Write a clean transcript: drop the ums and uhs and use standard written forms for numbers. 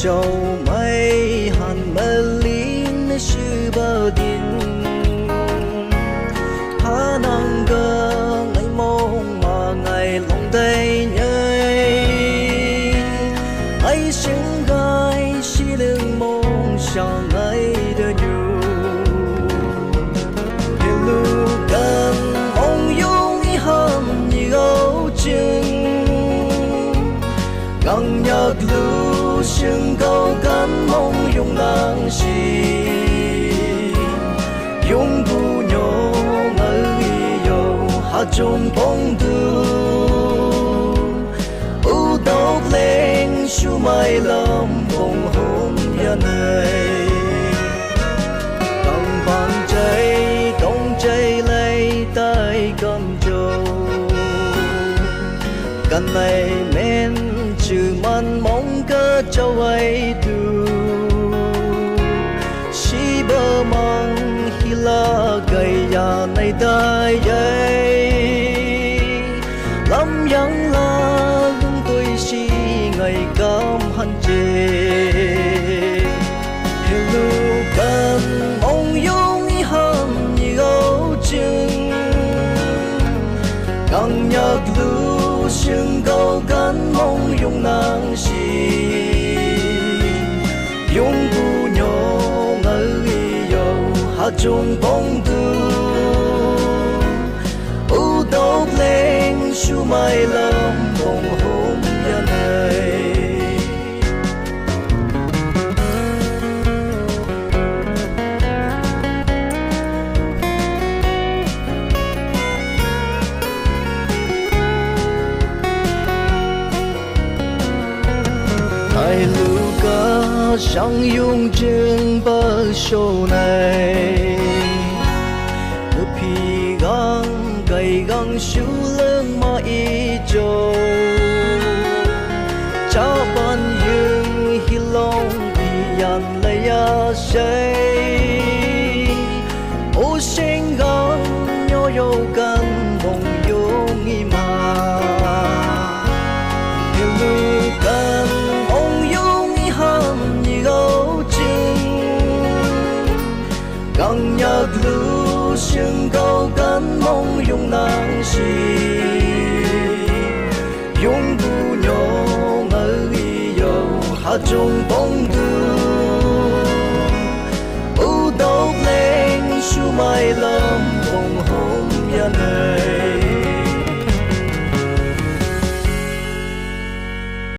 châu mây hàn mơ lín sư bờ đình há năng cơ ngày mong mà ngày lòng tay nhơi ấy sinh gai xí lưng mong sao ngày đời nhu hello cần mong dung ý hầm như gấu chừng găng nhạc lưu sương câu cắn mong dùng nàng xì dùng bu nhỏ ngỡ yêu hát trong bóng tư u tóc lên su mai lâm bông hôn nhà này cầm bàn cháy đông cháy lấy tay cầm trầu cần này men chữ man mong cơ châu ấy tu si bơ mang hi la cây ya này tay ấy lâm yang la lung tôi si ngày cam hân chê hello cần mong dung hầm như gấu chừng càng nhạc lưu sương câu cắn mong dùng nàng xì dùng bu nhỏ ngỡ yêu hát trong bóng tư u tóc lên su mai lâm bông hôm nhà này ai lưu ca sang dung trên bờ sông này nước phi gang cây gang sưu lưng mà ý châu cha ban dương hi long đi yan lấy ya say ô sinh gang nhỏ nhỏ căn bông dung nghi mà hello căn càng nhạc lưu sương câu cắn mong dùng nàng xì dùng bu nhỏ ngỡ yêu hát trong